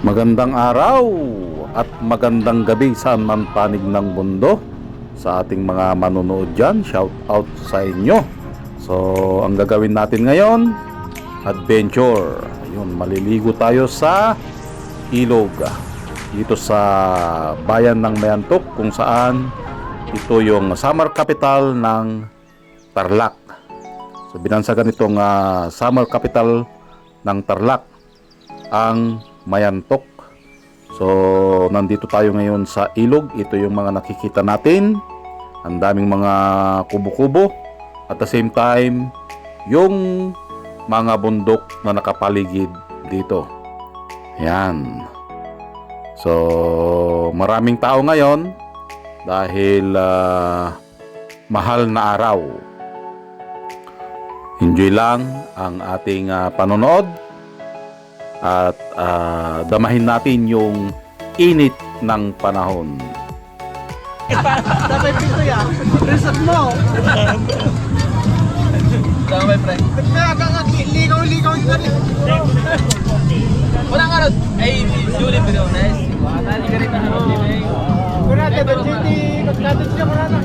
Magandang araw at magandang gabi saan man panig ng mundo. Sa ating mga manonood dyan, shout out sa inyo. So, ang gagawin natin ngayon, adventure. Ayun, maliligo tayo sa ilog dito sa bayan ng Mayantok, kung saan ito yung summer capital ng Tarlac. So, binansagan itong summer capital ng Tarlac ang Mayantok. So, nandito tayo ngayon sa ilog. Ito yung mga nakikita natin. Ang daming mga kubo-kubo. At the same time, yung mga bundok na nakapaligid dito. Yan. So, maraming tao ngayon dahil mahal na araw. Enjoy lang ang ating panonood. At damahin natin yung init ng panahon. Sabay pito yan. Resort mo. Sabay pre. Nagkakang ligaw-ligaw ka rin. Walang arot. Ay, Julie pero nice. Tali ka rin na arot. Kurate, Bajiti. Nagkatid siya kurana.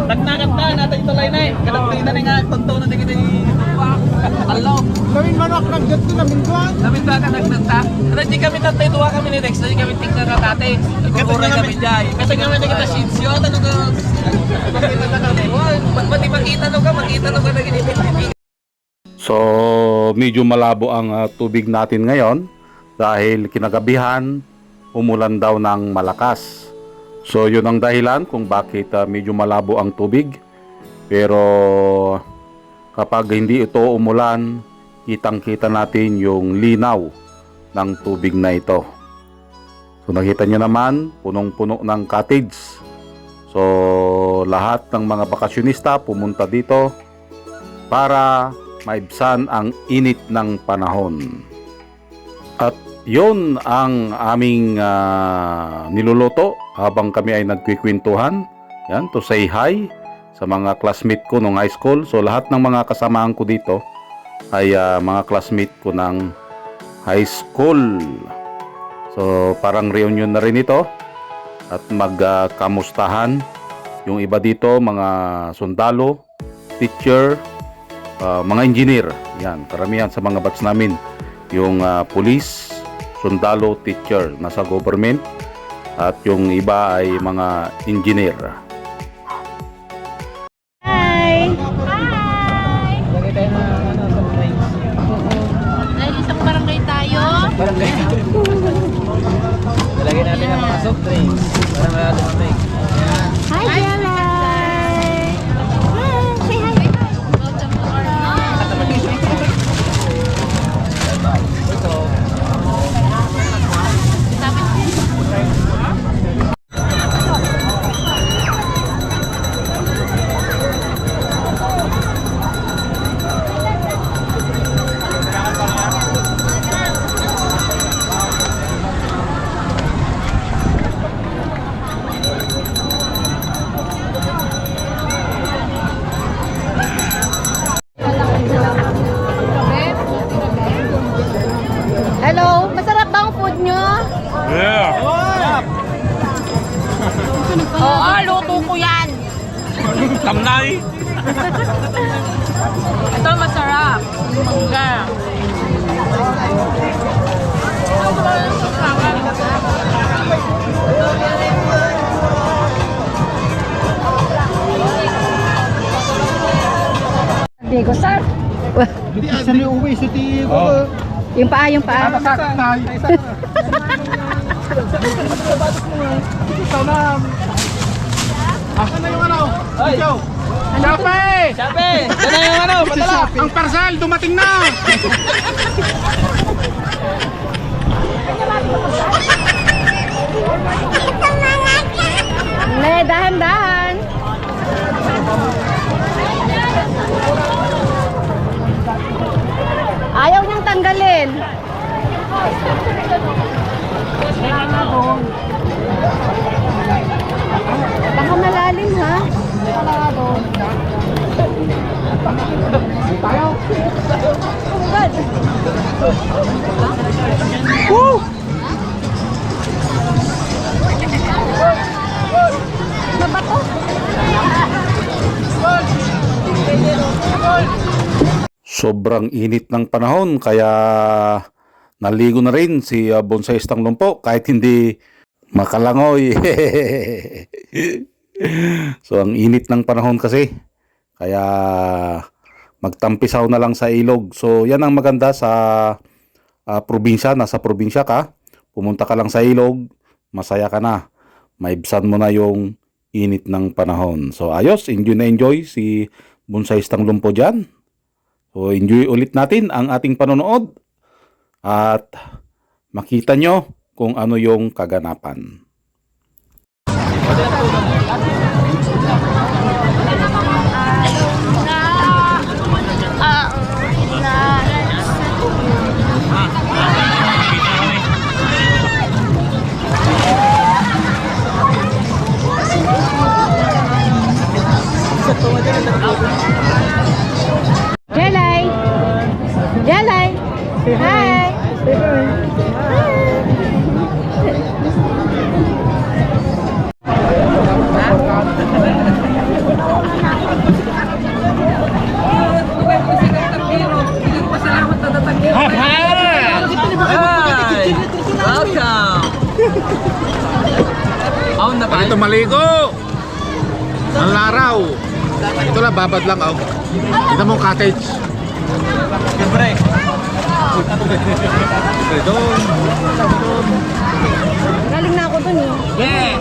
Tagnakat na natin ito lain ay. Kalapita na nga. Tonto na tingin ay. Hello. Kami manok ng gato na minduan. Kami ba ka nagtagta? Pero di kami tatay tuwa kami ni Dex. Di kami tingnan ka tate. Nagkukuray kami dyan. Kasi kami nagkita shitsyo. Ano ka? Makita na kami. Ba't di makita no ka? Makita no ka na ginipit. So, medyo malabo ang tubig natin ngayon dahil kinagabihan umulan daw ng malakas. So, yun ang dahilan kung bakit medyo malabo ang tubig. Pero kapag hindi ito umulan, kitang-kita natin yung linaw ng tubig na ito. So, nakita nyo naman, punong-puno ng cottage. So, lahat ng mga bakasyonista pumunta dito para maibsan ang init ng panahon. At yun ang aming niluluto habang kami ay nagkikwentuhan. Yan, to say hi sa mga classmate ko nung high school. So, lahat ng mga kasamahan ko dito ay mga classmate ko ng high school. So, parang reunion na rin ito. At magkamustahan. Yung iba dito, mga sundalo, teacher, mga engineer. Yan, karamihan sa mga batch namin. Yung police, sundalo, teacher, nasa government. At yung iba ay mga engineer. Hi! Lagay tayo na soft drinks. Dahil isang barangay tayo. Barangay. Lagay natin ang mga soft drinks. Para marami mamig. Hi, Jelay! Say hi! Welcome to our Hello! Masarap ba ang food nyo? Oo, luto ko yan! Tamnay! Ito masarap. Mangga. Digo, sir. Hindi asali uwi sa tiyo. Yung paa, yung paa. Asan na yung ano? Ikaw! Sape! Sape! Saan na yung ano? Padala! Ang parcel! Dumating na! Ne, dahan-dahan. Ayaw niyang tanggalin. Baka malalim ha. Sobrang init ng panahon kaya naligo na rin si Bonsaistang Lumpo kahit hindi makalangoy. So ang init ng panahon kasi kaya magtampisaw na lang sa ilog. So yan ang maganda sa probinsya, nasa probinsya ka, pumunta ka lang sa ilog, masaya ka na. Maibsan mo na yung init ng panahon. So ayos, enjoy si Bonsaistang Lumpo dyan. So enjoy ulit natin ang ating panonood at makita nyo kung ano yung kaganapan. Jelay! Jelay! Hi! Welcome! Aon na ba? Ito maligo. Ang laraw. Ito lang, babad lang. Oh. Kita mo cottage. Siyempre. Doon. Galing na ako dun eh. Yeah!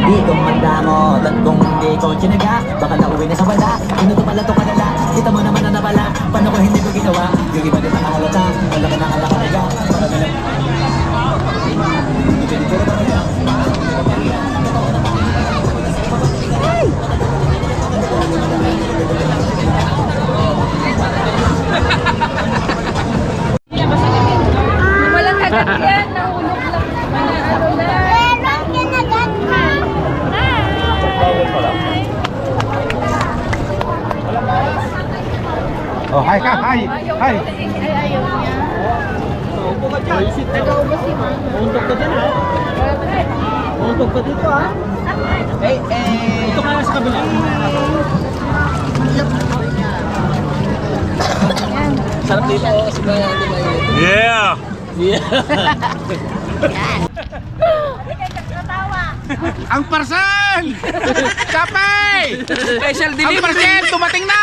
Di ko mandamot at kung hindi ko tinaga baka nauwi na sa wala, inuto pala to kanala. Kita mo naman na napala, paano ko hindi ko ginawa. Yung iba din nakahalata, wala ka nakakalaga. Baka nalang Walang kagat yan. Nahulog lang. Meron kinagat ka. Oh, hi ka, hi. Hi. Ay, ayaw niya. Nag-aubos si Ma. Untok ka dyan ha? Untok ka dito ha? Ito ka sa kabila. Sarap dito oh. Siguro natin mainit. Yeah. Ang parcel! Kapay! Special Ang delivery! parcel, dumating na!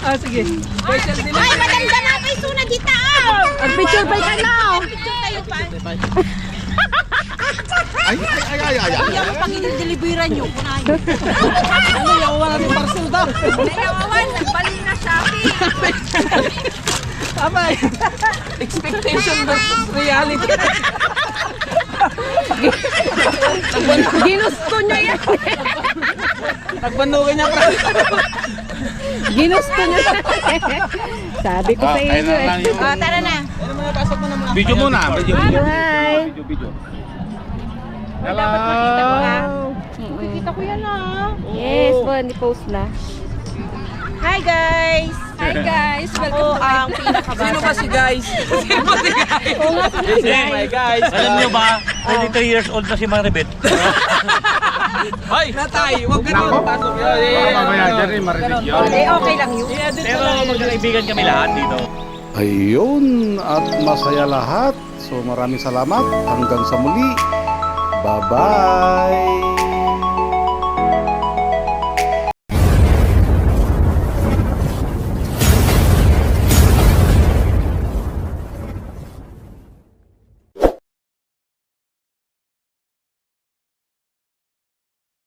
Ah, sige. Special delivery! Ay, maganda na pa yung suna dito. Ang picture pa ka na. Picture tayo pa. Ay. Yung pag-deliveran nyo, kunahin. Ano, yawa natin parcel daw. Nayawawan, nagbalik na Shopee. Abay! Expectation versus reality. Ginusto niya yan. Nagbandukin niya pa. Ginusto niya. Sabi ko sa inyo eh. Oh, tara na. Ano mga pasok mo na mga Video muna. Video. Hi. Dapat makita ko ha. Kikita ko yan Yes, post na. Hi guys. Hi guys, Ako ang pinakabata. Sino ba si guys? Sino ba si guys? Oo nga, sino si Oh my guys. Alam niyo ba, 33 years old na si Maribet. Hoy! Natay! Huwag ka Nako. nang pasok. Mamaya dyan rin, marinig yun. Eh, okay lang yun. Pero magkakaibigan kami lahat dito. Ayun, at masaya lahat. So maraming salamat. Hanggang sa muli. Bye-bye!